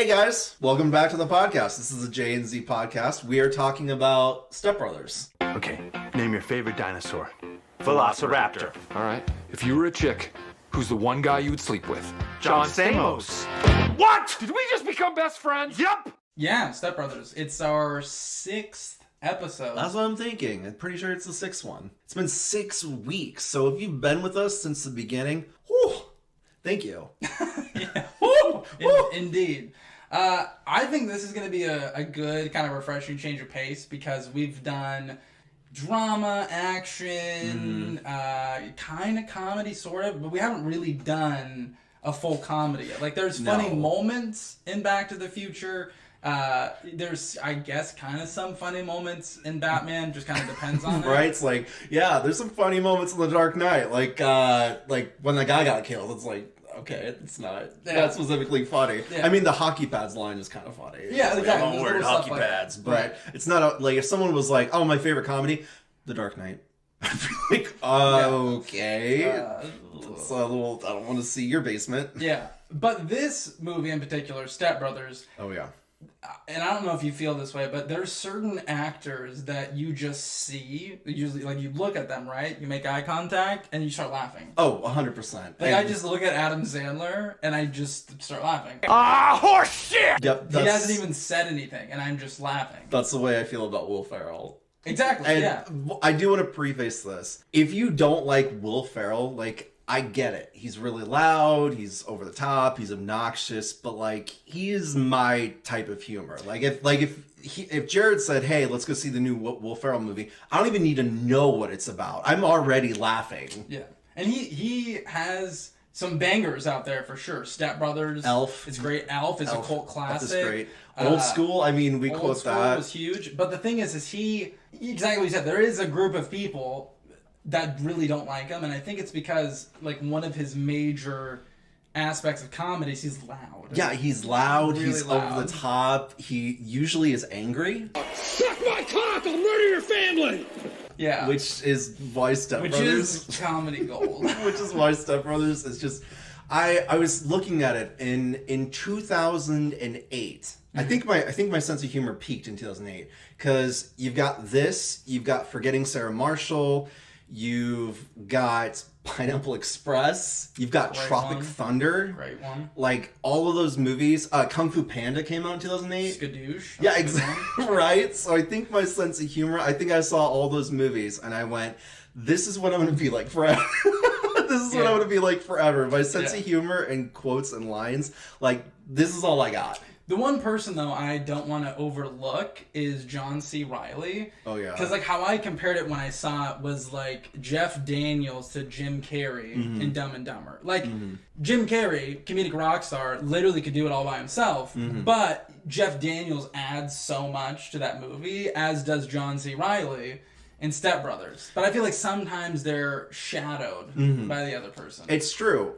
Hey guys, welcome back to the podcast. This is a J and Z podcast. We are talking about Step Brothers. Okay, name your favorite dinosaur. Velociraptor. All right. If you were a chick, who's the one guy you would sleep with? John Stamos. What? Did we just become best friends? Yep. Yeah, Step Brothers. It's our 6th episode. That's what I'm thinking. I'm pretty sure it's the 6th one. It's been 6 weeks, so if you've been with us since the beginning, whew, thank you. Yeah. Indeed. I think this is going to be a good kind of refreshing change of pace because we've done drama, action, kind of comedy, sort of, but we haven't really done a full comedy yet. Like, there's funny moments in Back to the Future. There's, I guess, kind of some funny moments in Batman. Just kind of depends on it. Right? It's like, yeah, there's some funny moments in The Dark Knight. Like when the guy got killed, it's like, okay, it's not that specifically funny. Yeah. I mean, the hockey pads line is kind of funny. It's yeah, like, exactly. I don't wear hockey pads, but it's not like if someone was like, "Oh, my favorite comedy, The Dark Knight," I'd be like, okay, it's a little. I don't want to see your basement. Yeah, but this movie in particular, Step Brothers. Oh yeah. And I don't know if you feel this way, but there's certain actors that you just see, usually, like, you look at them, right? You make eye contact, and you start laughing. Oh, 100%. Like, I just look at Adam Sandler, and I just start laughing. Ah, horse shit! Yep. He hasn't even said anything, and I'm just laughing. That's the way I feel about Will Ferrell. Exactly, And yeah. I do want to preface this. If you don't like Will Ferrell, like, I get it. He's really loud, he's over the top, he's obnoxious, but like he is my type of humor. If Jared said, "Hey, let's go see the new Will Ferrell movie," I don't even need to know what it's about. I'm already laughing. Yeah. And he has some bangers out there for sure. Step Brothers. Elf. It's great. Elf is a cult classic. Elf is great. Old School, I mean, we quote that. Old School was huge. But the thing is exactly what you said, there is a group of people that really don't like him, and I think it's because, like, one of his major aspects of comedy is he's loud. Yeah, he's loud, really he's loud. over the top, he usually is angry. Suck my cock, I'll murder your family! Yeah. Which is why Step Which Brothers... is comedy gold. Which is why Step Brothers is just... I was looking at it in 2008. I think my sense of humor peaked in 2008 because you've got Forgetting Sarah Marshall, you've got Pineapple Express, you've got Tropic Thunder. Great one. Like, all of those movies. Kung Fu Panda came out in 2008. Skadoosh. Yeah, exactly. Right? So I think my sense of humor, I think I saw all those movies and I went, this is what I'm going to be like forever. This is what I'm going to be like forever. My sense of humor and quotes and lines, like, this is all I got. The one person, though, I don't want to overlook is John C. Reilly. Oh, yeah. Because, like, how I compared it when I saw it was, like, Jeff Daniels to Jim Carrey in Dumb and Dumber. Like, Jim Carrey, comedic rock star, literally could do it all by himself, but Jeff Daniels adds so much to that movie, as does John C. Reilly in Step Brothers. But I feel like sometimes they're shadowed by the other person. It's true.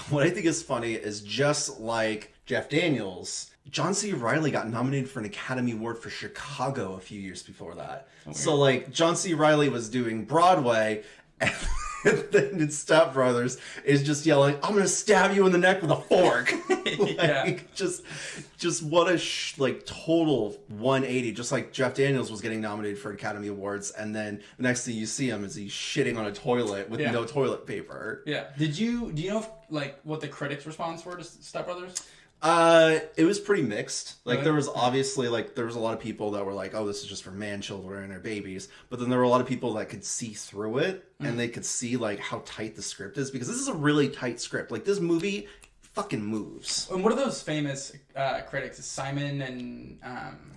What I think is funny is just like Jeff Daniels, John C. Reilly got nominated for an Academy Award for Chicago a few years before that. So, like, John C. Reilly was doing Broadway, and then in Step Brothers is just yelling, "I'm gonna stab you in the neck with a fork." Just what a total 180. Just like Jeff Daniels was getting nominated for Academy Awards, and then the next thing you see him is he's shitting on a toilet with no toilet paper. Yeah. Do you know what the critics' response were to Step Brothers? It was pretty mixed. Like, Really? there was obviously, like, there was a lot of people that were like, "Oh, this is just for man children or babies," but then there were a lot of people that could see through it and they could see, like, how tight the script is, because this is a really tight script. Like, this movie fucking moves. And what are those famous critics? Simon and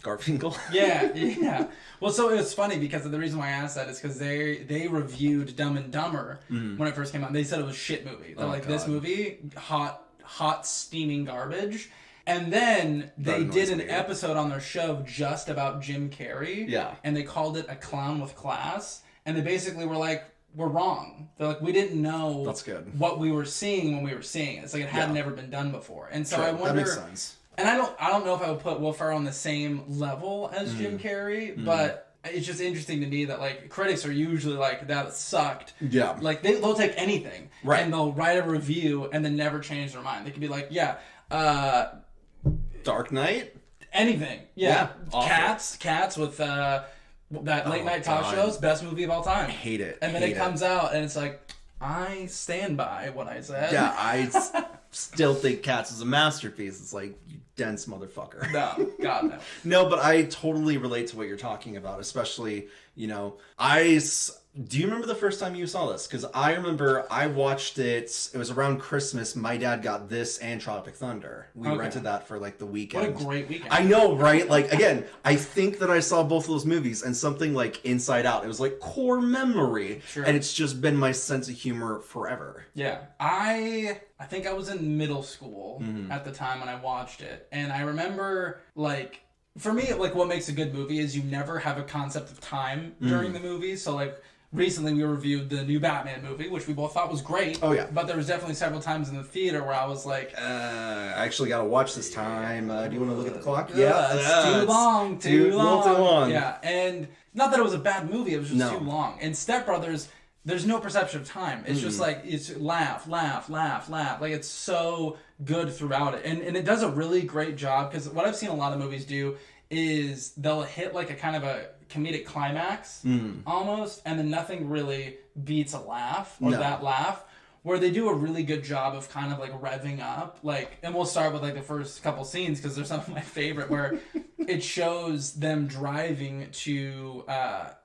Garfinkel. Yeah. Well, so it was funny because the reason why I asked that is because they reviewed Dumb and Dumber when it first came out. They said it was a shit movie. They're this movie, hot steaming garbage. And then they did an episode on their show just about Jim Carrey. Yeah. And they called it A Clown with Class. And they basically were like, we're wrong. They're like, we didn't know That's good. what we were seeing when we were seeing it. It's like it had never been done before. And so I wonder... That makes sense. And I don't know if I would put Will Ferrell on the same level as Jim Carrey, but it's just interesting to me that, like, critics are usually like, that sucked. Yeah. Like, they'll take anything. Right. And they'll write a review and then never change their mind. They could be like, Dark Knight? Anything. Yeah. Cats with that late night talk shows, best movie of all time. I hate it. And then it comes out and it's like, I stand by what I said. Yeah, I still think Cats is a masterpiece. It's like, you dense motherfucker. No, God no. No, but I totally relate to what you're talking about, especially, you know, do you remember the first time you saw this? Because I remember I watched it, it was around Christmas, my dad got this and Tropic Thunder. We rented that for like the weekend. What a great weekend. I know, right? Like, again, I think that I saw both of those movies and something like Inside Out. It was like core memory. Sure. And it's just been my sense of humor forever. Yeah. I think I was in middle school at the time when I watched it. And I remember, like, for me, like, what makes a good movie is you never have a concept of time during the movie. So, like, recently we reviewed the new Batman movie, which we both thought was great. Oh, yeah. But there was definitely several times in the theater where I was like... I actually got to watch this time. Do you want to look at the clock? It's too long. Too long. Yeah, and not that it was a bad movie, it was just No. too long. And Step Brothers, there's no perception of time. It's just like, it's laugh. Like, it's so good throughout it. And it does a really great job, because what I've seen a lot of movies do is they'll hit like a kind of a comedic climax almost, and then nothing really beats a laugh or that laugh, where they do a really good job of kind of like revving up, like, and we'll start with like the first couple scenes because they're some of my favorite, where it shows them driving to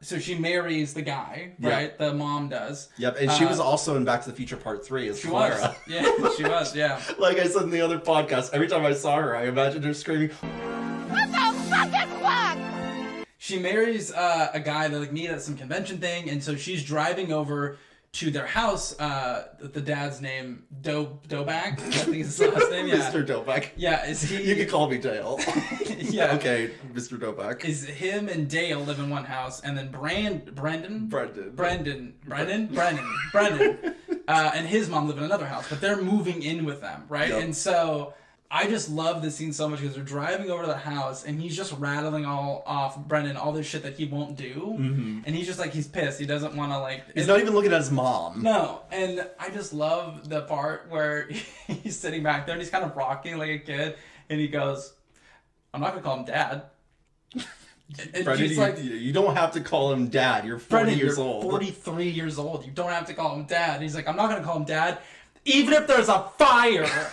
so she marries the guy, right? The mom does. Yep, and she was also in Back to the Future Part 3 as Clara. She was, yeah. Like I said in the other podcast, every time I saw her, I imagined her screaming, "What the fucking fuck?" She marries a guy they like meet at some convention thing, and so she's driving over to their house. The dad's name Doback, I think is his last name. Yeah, Mr. Doback. Yeah, is he? You can call me Dale. Yeah. Okay, Mr. Doback. Is him and Dale live in one house, and then Brendan, and his mom live in another house, but they're moving in with them, right? Yep. And so I just love this scene so much because they're driving over to the house and he's just rattling all off Brendan all this shit that he won't do, and he's just like, he's pissed. He doesn't want to like. He's not even looking at his mom. No, and I just love the part where he's sitting back there and he's kind of rocking like a kid, and he goes, "I'm not gonna call him Dad." And Brendan, she's like, you don't have to call him Dad. You're 40 Brendan, years you're old. 43 years old. You don't have to call him Dad. And he's like, "I'm not gonna call him Dad, even if there's a fire."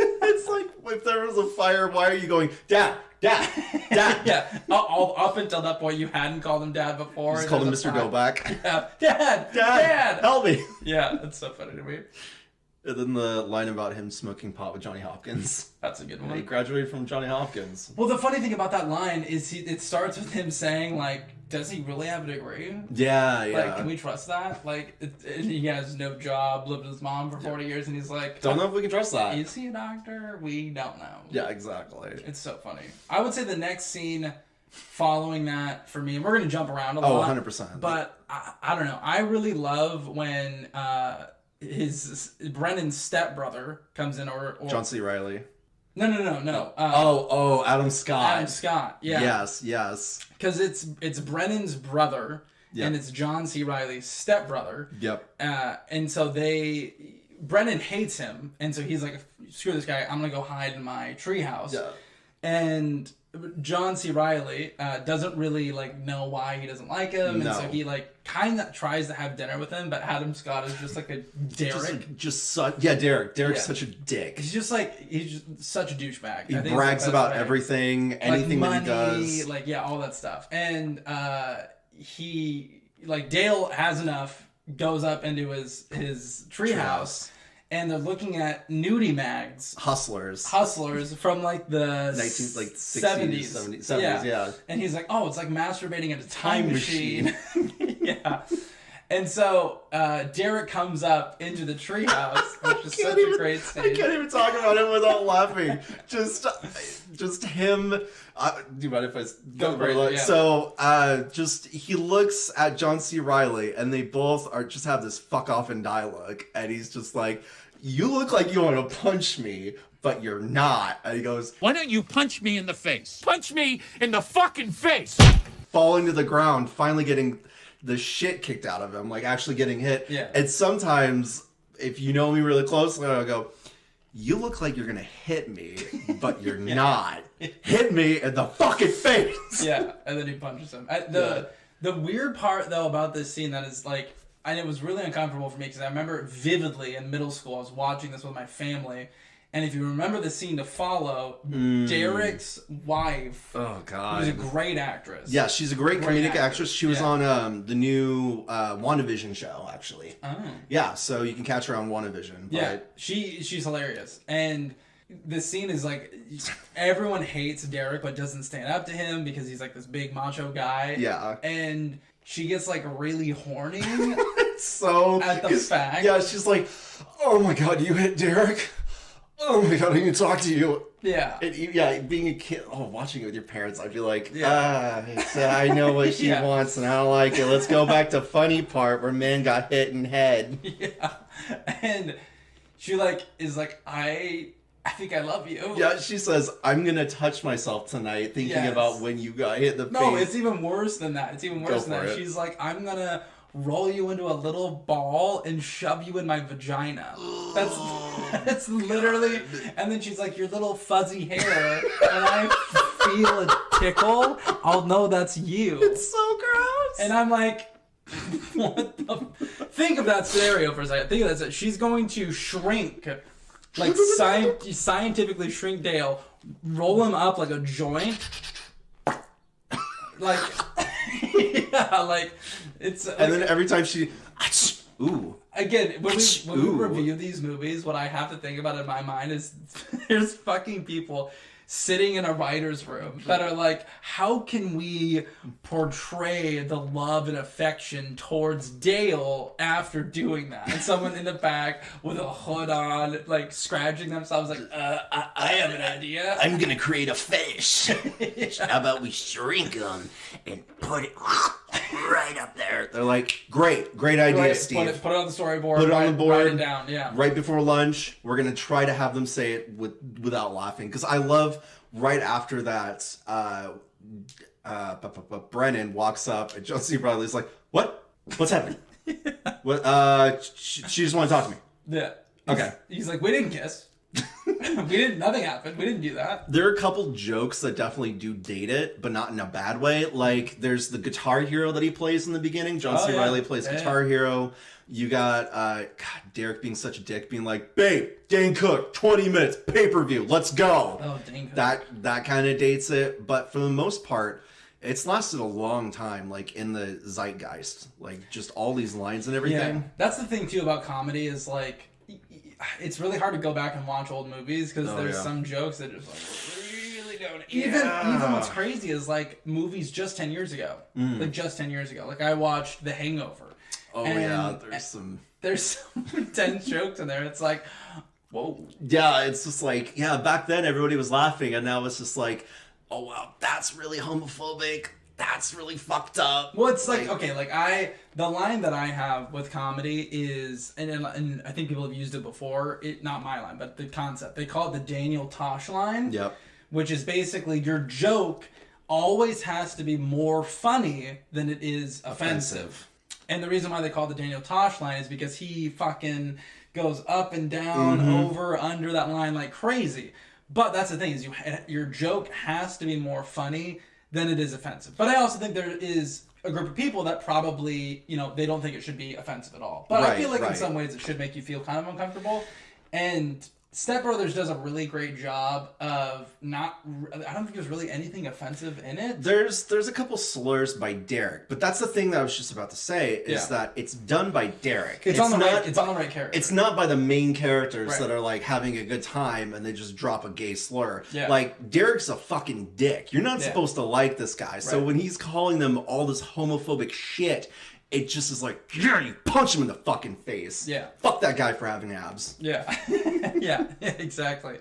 It's like, if there was a fire, why are you going, Dad? Yeah, all up until that point, you hadn't called him Dad before. Just called him Mr. Doback. Yeah, Dad, help me. Yeah, that's so funny to me. And then the line about him smoking pot with Johnny Hopkins. That's a good He one. graduated from Johnny Hopkins. Well, the funny thing about that line is it starts with him saying, like, does he really have a degree? Yeah. Like, can we trust that? Like, and he has no job, lived with his mom for 40 years, and he's like... Don't know if we can trust that. Is he a doctor? We don't know. Yeah, exactly. It's so funny. I would say the next scene following that, for me, and we're going to jump around a Oh, lot. 100%. But, I don't know. I really love when his Brennan's stepbrother comes in, or John C. Reilly. No. Adam Scott. Adam Scott, yeah. Yes. Because it's Brennan's brother, and it's John C. Reilly's stepbrother. Yep. And so Brennan hates him, and so he's like, screw this guy, I'm gonna go hide in my treehouse. Yeah. And John C. Reilly doesn't really like know why he doesn't like him, and so he like kind of tries to have dinner with him, but Adam Scott is just like a Derek. Derek's such a dick. He's just such a douchebag. He brags about everything, anything like money, that he does. like all that stuff. And he like Dale has enough, goes up into his treehouse. And they're looking at nudie mags. Hustlers from like the 70s. Yeah. And he's like, oh, it's like masturbating at a time machine. Yeah. And so Derek comes up into the treehouse, which is such a great scene. I can't even talk about him without laughing. Just him. Do you mind if I go very low? Yeah. So, he looks at John C. Reilly, and they both just have this fuck off in dialogue, and he's just like, "You look like you want to punch me, but you're not." And he goes, "Why don't you punch me in the face? Punch me in the fucking face!" Falling to the ground, finally getting the shit kicked out of him, like actually getting hit. Yeah. And sometimes, if you know me really closely, I'll go, you look like you're gonna hit me, but you're not. Hit me in the fucking face. Yeah, and then he punches him. The weird part though about this scene that is like, and it was really uncomfortable for me because I remember vividly in middle school I was watching this with my family, and if you remember the scene to follow, Derek's wife, oh god, who's a great actress. Yeah, she's a great comedic actress. She was on the new WandaVision show, actually. Oh. Yeah, so you can catch her on WandaVision. Yeah, she's hilarious. And the scene is like, everyone hates Derek but doesn't stand up to him because he's like this big macho guy. Yeah. And she gets like really horny so at the fact. Yeah, she's like, oh my god, you hit Derek? Oh my god, I need to talk to you. Yeah. Being a kid, watching it with your parents, I'd be like, I know what she wants and I don't like it. Let's go back to funny part where man got hit in head. Yeah. And she like is like, I think I love you. Yeah, she says, I'm going to touch myself tonight thinking about when you got hit in the face. No, it's even worse than that. It's even worse than that. She's like, I'm going to roll you into a little ball and shove you in my vagina. That's literally, and then she's like, your little fuzzy hair, and I feel a tickle, I'll know that's you. It's so gross. And I'm like, what the, think of that scenario for a second. Think of that. She's going to shrink, like scientifically shrink Dale, roll him up like a joint, like, yeah, like, it's like, and then every time she again when we review these movies, what I have to think about in my mind is there's fucking people sitting in a writer's room that are like, how can we portray the love and affection towards Dale after doing that? And someone in the back with a hood on, like scratching themselves, like, I have an idea. I'm gonna create a fish. How about we shrink him and put it right up there? They're like, great idea, Steve. Put it on the storyboard. Put it on the board. Write it down. Yeah. Right before lunch, we're gonna try to have them say it without laughing, because I love right after that. Brennan walks up and John C. Reilly's like, what's happening? What? She just want to talk to me. Yeah. Okay. He's like, we didn't kiss. Nothing happened. We didn't do that. There are a couple jokes that definitely do date it, but not in a bad way. Like, there's the Guitar Hero that he plays in the beginning. John C. Reilly plays Guitar Hero. You got Derek being such a dick, being like, babe, Dane Cook, 20 minutes, pay-per-view, let's go. Oh, Dane Cook. That kind of dates it, but for the most part, it's lasted a long time, like, in the zeitgeist. Like, just all these lines and everything. Yeah. That's the thing, too, about comedy is, like, it's really hard to go back and watch old movies because there's some jokes that just, like, really don't... Even what's crazy is, like, movies just 10 years ago. Like, just 10 years ago. Like, I watched The Hangover. Oh, and there's some intense jokes in there. It's like, whoa. Yeah, it's just like, back then everybody was laughing, and now it's just like, oh wow, that's really homophobic. That's really fucked up. Well, it's like okay, like the line that I have with comedy is, and I think people have used it before. Not my line, but the concept. They call it the Daniel Tosh line. Yep. Which is basically your joke always has to be more funny than it is offensive. And the reason why they call it the Daniel Tosh line is because he fucking goes up and down, over, under that line like crazy. But that's the thing is your joke has to be more funny than it is offensive. But I also think there is a group of people that probably, they don't think it should be offensive at all. But I feel like in some ways it should make you feel kind of uncomfortable. And Step Brothers does a really great job of I don't think there's really anything offensive in it. There's a couple slurs by Derek, but that's the thing that I was just about to say is that it's done by Derek. It's on the right character. It's not by the main characters that are like having a good time and they just drop a gay slur. Yeah. Like, Derek's a fucking dick. You're not supposed to like this guy. So when he's calling them all this homophobic shit, it just is like, you punch him in the fucking face. Yeah. Fuck that guy for having abs. Yeah. yeah, exactly.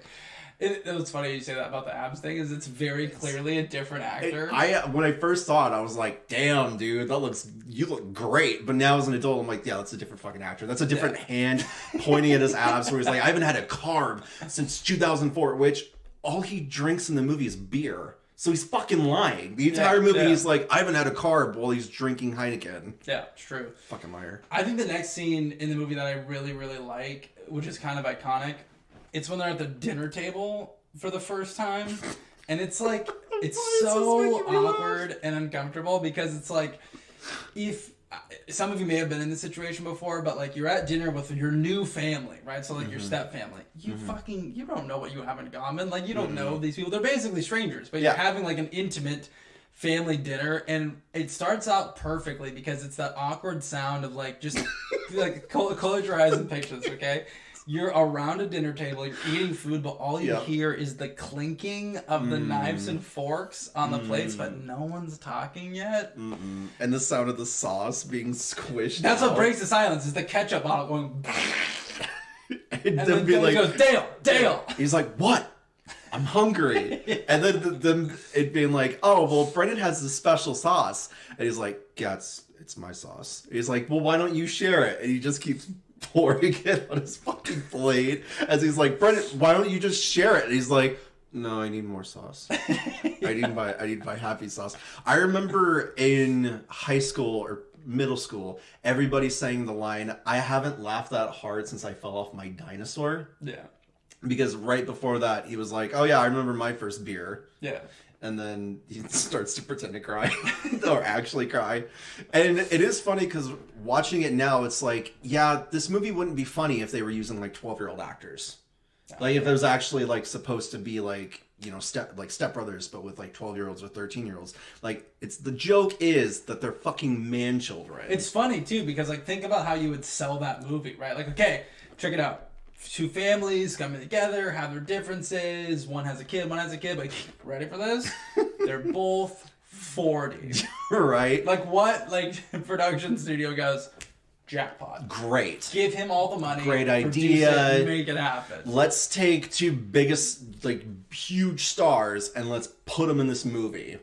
It was funny you say that about the abs thing, is it's very clearly a different actor. When I first saw it, I was like, damn, dude, you look great. But now as an adult, I'm like, yeah, that's a different fucking actor. That's a different hand pointing at his abs where he's like, I haven't had a carb since 2004, which all he drinks in the movie is beer. So he's fucking lying. The entire movie, he's like, I haven't had a carb while he's drinking Heineken. Yeah, it's true. Fucking liar. I think the next scene in the movie that I really, really like, which is kind of iconic, it's when they're at the dinner table for the first time, and it's like it's so awkward and uncomfortable because it's like if some of you may have been in this situation before, but like you're at dinner with your new family, right? So like your step family, you don't know what you have in common. Like you don't know these people. They're basically strangers, but you're having like an intimate family dinner, and it starts out perfectly because it's that awkward sound of like just like close your eyes and picture this, okay? You're around a dinner table, you're eating food, but all you hear is the clinking of the knives and forks on the plates, but no one's talking yet. And the sound of the sauce being squished. That's out. what breaks the silence, is the ketchup bottle going... and then be Billy goes, Dale! He's like, what? I'm hungry. And then them it being like, oh, well, Brendan has this special sauce. And he's like, yeah, it's my sauce. He's like, well, why don't you share it? And he just keeps pouring it on his fucking plate as he's like, Brendan, why don't you just share it? And he's like, no, I need more sauce. I need my happy sauce. I remember in high school or middle school, everybody saying the line, I haven't laughed that hard since I fell off my dinosaur. Yeah. Because right before that, he was like, oh yeah, I remember my first beer. Yeah. And then he starts to pretend to cry or actually cry. And it is funny because watching it now, it's like, yeah, this movie wouldn't be funny if they were using like 12-year-old actors. Like if it was actually like supposed to be like, you know, Step Brothers, but with like 12-year-olds or 13-year-olds. Like the joke is that they're fucking man children. It's funny too, because like think about how you would sell that movie, right? Like, okay, check it out. Two families coming together, have their differences. One has a kid, but ready for this? They're both 40. Right? Like what? Like production studio goes, jackpot. Great. Give him all the money. Great produce idea. it, make it happen. Let's take two biggest, like, huge stars and let's put them in this movie.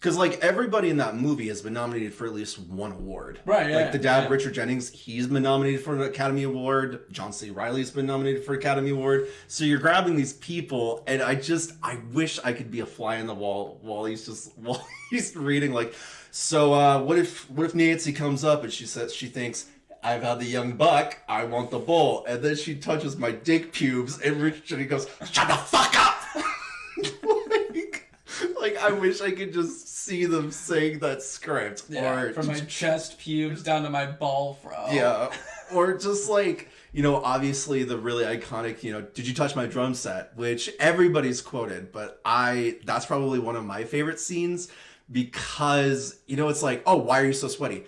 Because, like, everybody in that movie has been nominated for at least one award. Right, yeah. Like, the dad, yeah. Richard Jennings, he's been nominated for an Academy Award. John C. Reilly's been nominated for an Academy Award. So you're grabbing these people, and I wish I could be a fly in the wall while he's reading, like, so, what if Nancy comes up and she thinks, I've had the young buck, I want the bull. And then she touches my dick pubes, and Richard goes, shut the fuck up! Like, I wish I could just see them saying that script. Yeah, or from my chest pubes down to my ball fro. Yeah. Or just like, you know, obviously the really iconic, you know, did you touch my drum set? Which everybody's quoted, but that's probably one of my favorite scenes because, you know, it's like, oh, why are you so sweaty?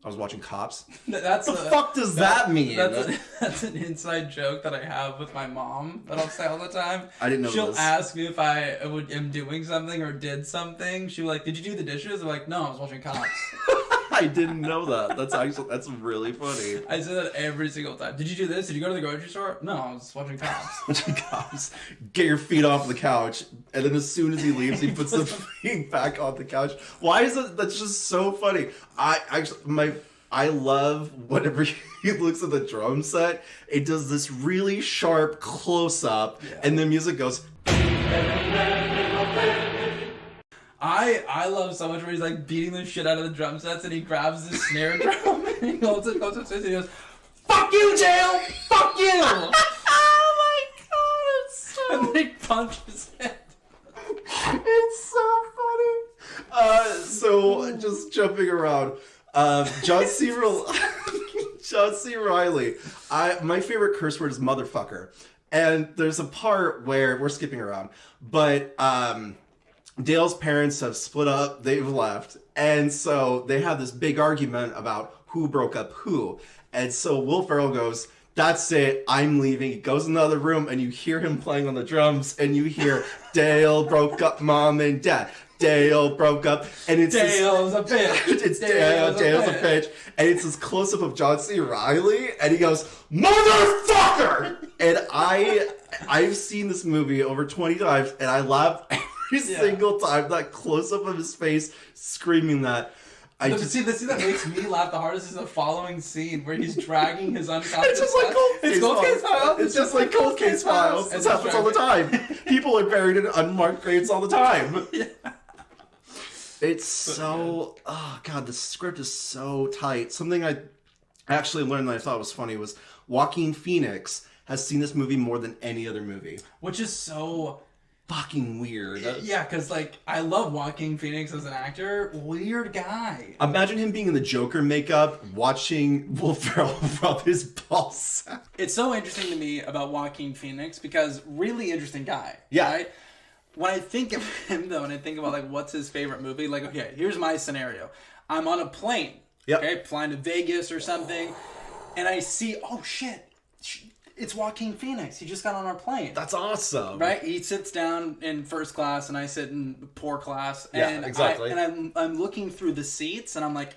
I was watching Cops. That's what the fuck does that mean? That's an inside joke that I have with my mom that I'll say all the time. I didn't know She'll this. ask me if I am doing something or did something. She'll be like, did you do the dishes? I'm like, no, I was watching Cops. I didn't know that. That's really funny. I say that every single time. Did you do this? Did you go to the grocery store? No, I was watching Cops. Watching Cops. Get your feet off the couch, and then as soon as he leaves, he puts the feet back on the couch. Why is it? That's just so funny. I love whenever he looks at the drum set. It does this really sharp close up, and the music goes. I love so much where he's like beating the shit out of the drum sets and he grabs the snare drum and he goes upstairs and he goes, fuck you, Dale! Fuck you! Oh my god, it's so... And then he punches it. It's so funny. So just jumping around, John C. Reilly. My favorite curse word is motherfucker. And there's a part where we're skipping around, but Dale's parents have split up, they've left, and so they have this big argument about who broke up who. And so Will Ferrell goes, that's it, I'm leaving. He goes in the other room, and you hear him playing on the drums, and you hear, Dale broke up mom and dad. Dale broke up, and it's Dale's a bitch. It's Dale's a bitch. And it's this close-up of John C. Reilly, and he goes, motherfucker! And I've seen this movie over 20 times, and I laugh every single time, that close-up of his face screaming that. The scene that makes me laugh the hardest is the following scene where he's dragging his unconscious. It's just like Cold Case Files. It's just like Cold Case Files. This happens all the time. People are buried in unmarked graves all the time. Yeah. It's so... Oh, God, the script is so tight. Something I actually learned that I thought was funny was Joaquin Phoenix has seen this movie more than any other movie. Which is so Fucking weird. Yeah, because like I love Joaquin Phoenix as an actor. Weird guy. Imagine him being in the Joker makeup, watching Will Ferrell rub his balls. It's so interesting to me about Joaquin Phoenix because really interesting guy. Yeah. Right? When I think of him though, and I think about like what's his favorite movie, like okay, here's my scenario. I'm on a plane. Yep. Okay, flying to Vegas or something, and I see, oh shit, it's Joaquin Phoenix. He just got on our plane. That's awesome. Right? He sits down in first class, and I sit in poor class. Yeah, And exactly. I'm looking through the seats, and I'm like,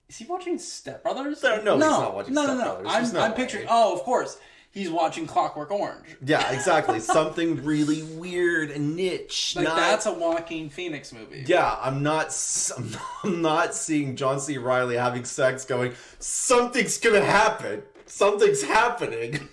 is he watching Step Brothers? No, he's not watching Step Brothers. There's no I'm way. picturing. Oh, of course, he's watching Clockwork Orange. Yeah, exactly. Something really weird and niche. Like that's a Joaquin Phoenix movie. Yeah, I'm not seeing John C. Reilly having sex going, something's gonna happen. Something's happening.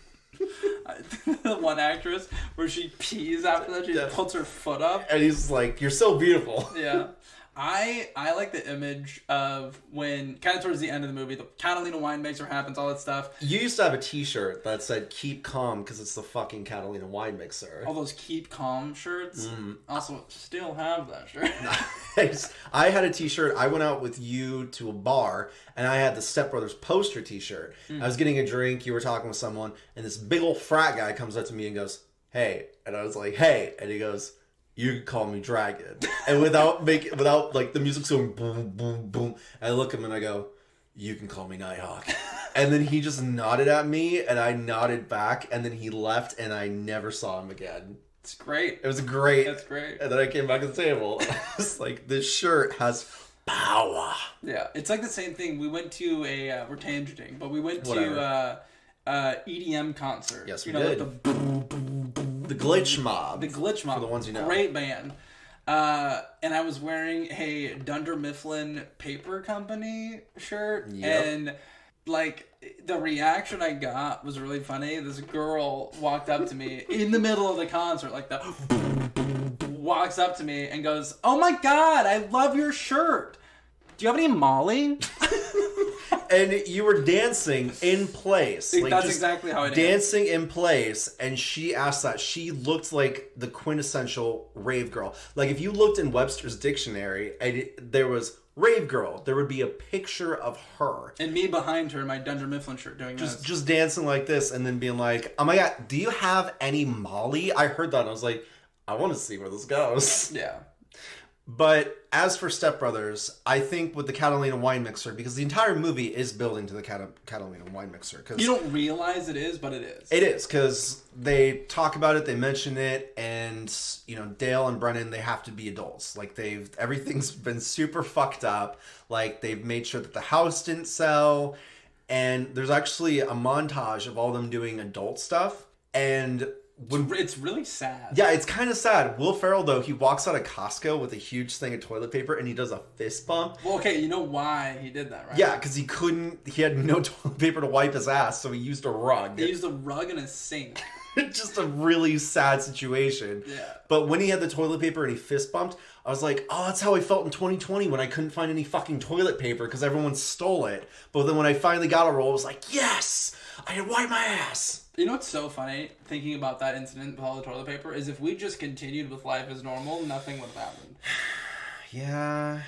The one actress where she pees after that, she puts her foot up. And he's like, you're so beautiful. Yeah. I like the image of when, kind of towards the end of the movie, the Catalina wine mixer happens, all that stuff. You used to have a t-shirt that said, keep calm, because it's the fucking Catalina wine mixer. All those keep calm shirts. Also, still have that shirt. I had a t-shirt. I went out with you to a bar, and I had the Step Brothers poster t-shirt. I was getting a drink, you were talking with someone, and this big old frat guy comes up to me and goes, hey. And I was like, hey. And he goes, you can call me Dragon. And without like the music's going boom, boom, boom. And I look at him and I go, you can call me Nighthawk. And then he just nodded at me and I nodded back and then he left and I never saw him again. It's great. It was great. That's great. And then I came back to the table. It's like, this shirt has power. Yeah. It's like the same thing. We went to we're tangenting, but we went Whatever. to EDM concert. Yes, we did. Like the Glitch Mob. The Glitch Mob. For the ones you know. Great band. And I was wearing a Dunder Mifflin Paper Company shirt. Yep. And, like, the reaction I got was really funny. This girl walked up to me in the middle of the concert, like walks up to me and goes, oh my God, I love your shirt. Do you have any Molly? And you were dancing in place. That's just exactly how I did. Dancing in place, and she asked that. She looked like the quintessential rave girl. Like, if you looked in Webster's dictionary, and there was rave girl, there would be a picture of her. And me behind her in my Dunder Mifflin shirt doing this. Just dancing like this, and then being like, oh my God, do you have any Molly? I heard that, and I was like, I want to see where this goes. Yeah. But as for Step Brothers, I think with the Catalina wine mixer, because the entire movie is building to the Catalina wine mixer. Cause you don't realize it is, but it is. It is, because they talk about it, they mention it, and, you know, Dale and Brennan, they have to be adults. Like, everything's been super fucked up. Like, they've made sure that the house didn't sell, and there's actually a montage of all them doing adult stuff, and it's really sad. Yeah, it's kind of sad. Will Ferrell, though, he walks out of Costco with a huge thing of toilet paper and he does a fist bump. Well, okay, you know why he did that, right? Yeah, because he had no toilet paper to wipe his ass, so he used a rug. He used a rug and a sink. Just a really sad situation. Yeah. But when he had the toilet paper and he fist bumped, I was like, oh, that's how I felt in 2020 when I couldn't find any fucking toilet paper because everyone stole it. But then when I finally got a roll, I was like, yes, I can wipe my ass. You know what's so funny, thinking about that incident with all the toilet paper, is if we just continued with life as normal, nothing would have happened. Yeah.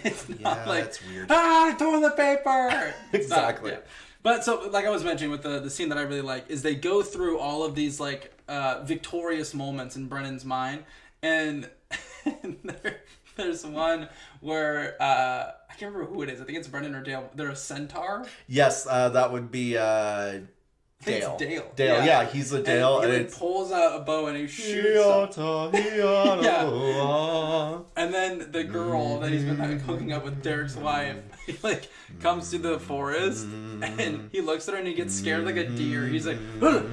It's not like, that's weird. Toilet paper! Exactly. Yeah. But so, like I was mentioning with the scene that I really like, is they go through all of these, like, victorious moments in Brennan's mind, and there's one where, I can't remember who it is, I think it's Brennan or Dale, they're a centaur? Yes, that would be, I think it's Dale. Dale, yeah, he's a Dale. And he pulls out a bow and he shoots them. Yeah. And then the girl that he's been hooking up with, Derek's wife, he like comes to the forest and he looks at her and he gets scared like a deer. He's like, "Ugh!"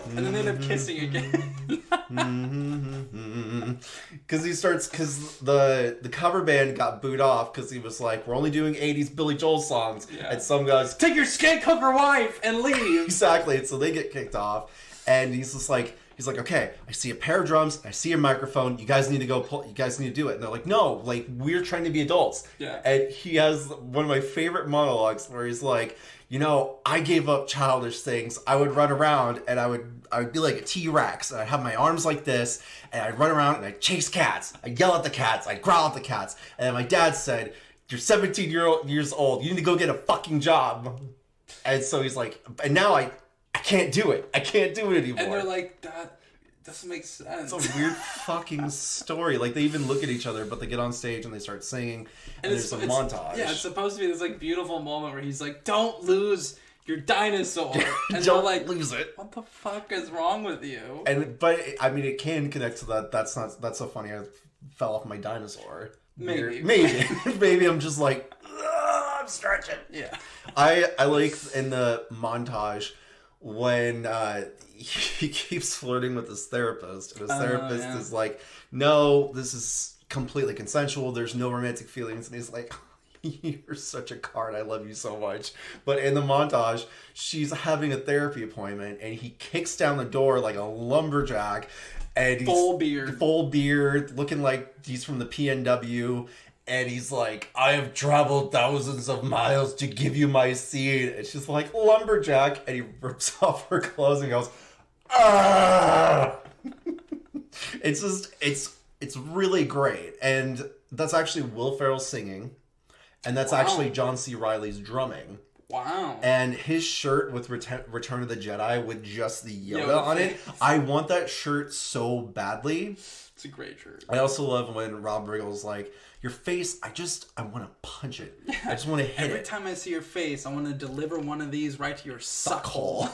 And then they end up kissing again. Because the cover band got booed off because he was like, we're only doing 80s Billy Joel songs. Yeah. And some guys, take your skate hooker wife and leave. Exactly. And so they get kicked off. And he's He's like, okay, I see a pair of drums, I see a microphone, you guys need to go pull, you guys need to do it. And they're like, no, like, we're trying to be adults. Yeah. And he has one of my favorite monologues where he's like, you know, I gave up childish things. I would run around and I would be like a T-Rex. And I'd have my arms like this and I'd run around and I'd chase cats. I'd yell at the cats. I'd growl at the cats. And then my dad said, you're 17 years old. You need to go get a fucking job. And so he's like, and now I can't do it. I can't do it anymore. And they're like, that doesn't make sense. It's a weird fucking story. Like, they even look at each other, but they get on stage and they start singing, and there's a montage. Yeah, it's supposed to be this, like, beautiful moment where he's like, don't lose your dinosaur. And Don't they're like, lose it. what the fuck is wrong with you? But I mean, it can connect to that. That's so funny. I fell off my dinosaur. Maybe. Maybe I'm just like, I'm stretching. Yeah. I like in the montage when he keeps flirting with his therapist, and his therapist is like, no, this is completely consensual, there's no romantic feelings, and he's like, you're such a card, I love you so much. But in the montage, she's having a therapy appointment, and he kicks down the door like a lumberjack, and he's full beard, looking like he's from the PNW. And he's like, I have traveled thousands of miles to give you my seed. And she's like, lumberjack. And he rips off her clothes and goes, ah! It's just, it's really great. And that's actually Will Ferrell singing. And that's actually John C. Reilly's drumming. Wow. And his shirt with Return of the Jedi with just the Yoda on it. I want that shirt so badly. It's a great shirt. I also love when Rob Riggle's like, your face, I want to punch it. I just want to hit it. Every time I see your face, I want to deliver one of these right to your suck hole.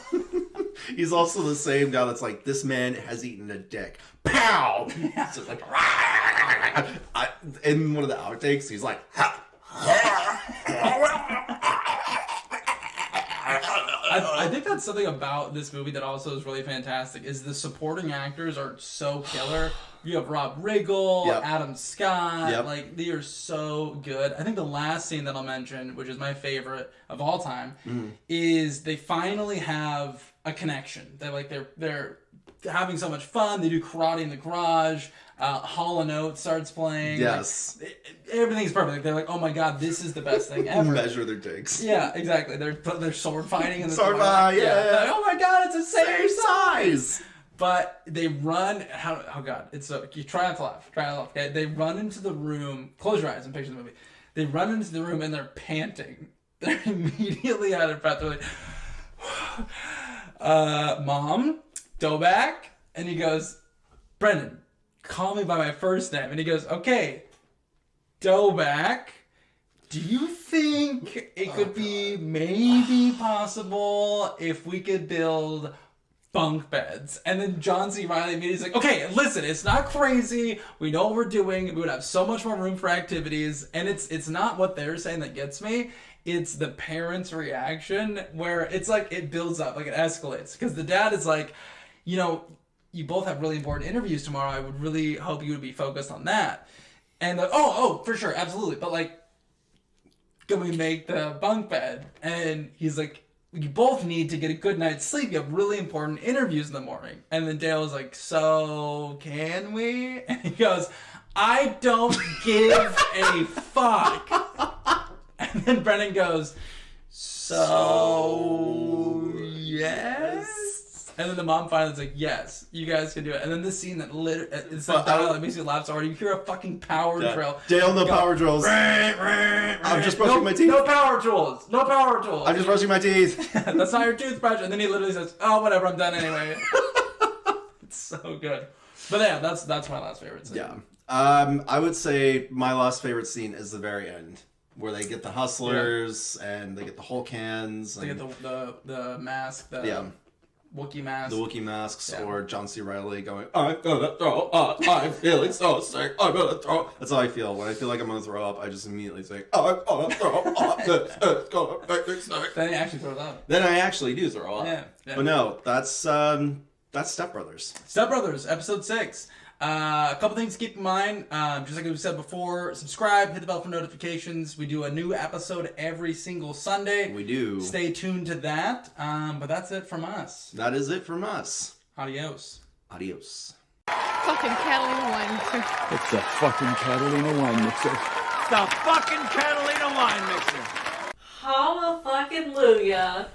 He's also the same guy that's like, this man has eaten a dick. Pow! Yeah. So it's like, in one of the outtakes, he's like, I think that's something about this movie that also is really fantastic, is the supporting actors are so killer. You have Rob Riggle, Adam Scott, like, they are so good. I think the last scene that I'll mention, which is my favorite of all time, is they finally have a connection. They're having so much fun. They do karate in the garage. Hall & Oates starts playing. Yes. Everything's perfect. They're like, oh my god, this is the best thing ever. Measure their dicks. Yeah, exactly. They're sword fighting in the sword fight. Yeah. Like, oh my god, it's the same size. But they run. Oh god, it's so. You try not to laugh. Try not to laugh. Okay, they run into the room. Close your eyes and picture the movie. They run into the room and they're panting. They're immediately out of breath. They're like, Mom, go back. And he goes, Brendan, call me by my first name. And he goes, okay, Doback, do you think it could be maybe possible if we could build bunk beds? And then John C. Reilly immediately is like, okay, listen, it's not crazy. We know what we're doing. We would have so much more room for activities. And it's not what they're saying that gets me. It's the parents' reaction where it's like it builds up, like it escalates. Because the dad is like, you know, you both have really important interviews tomorrow. I would really hope you would be focused on that. And like, oh, for sure, absolutely. But like, can we make the bunk bed? And he's like, you both need to get a good night's sleep. You have really important interviews in the morning. And then Dale was like, so can we? And he goes, I don't give a fuck. And then Brennan goes, so yes? And then the mom finally is like, yes, you guys can do it. And then this scene that it's that dialogue that makes you laugh so hard. You hear a fucking power drill. Dale, no power drills. I'm just brushing my teeth. No power tools. No power tools. I'm just brushing my teeth. That's not your toothbrush. And then he literally says, oh, whatever, I'm done anyway. It's so good. But yeah, that's my last favorite scene. Yeah. I would say my last favorite scene is the very end, where they get the hustlers and they get the Hulk hands. They get the mask. Wookiee mask. The Wookiee masks, or John C. Reilly going, I'm gonna throw up, I'm feeling so sick, I'm gonna throw up. That's how I feel. When I feel like I'm gonna throw up, I just immediately say, I'm gonna throw up, it's gonna make me sick. Then he actually throws up. Then I actually do throw up. Yeah. But no, that's Step Brothers. Step Brothers, episode 6. A couple things to keep in mind. Just like we said before, subscribe, hit the bell for notifications. We do a new episode every single Sunday. We do. Stay tuned to that. But that's it from us. That is it from us. Adios. Adios. Fucking Catalina wine mixer. It's the fucking Catalina wine mixer. The fucking Catalina wine mixer. Hallelujah.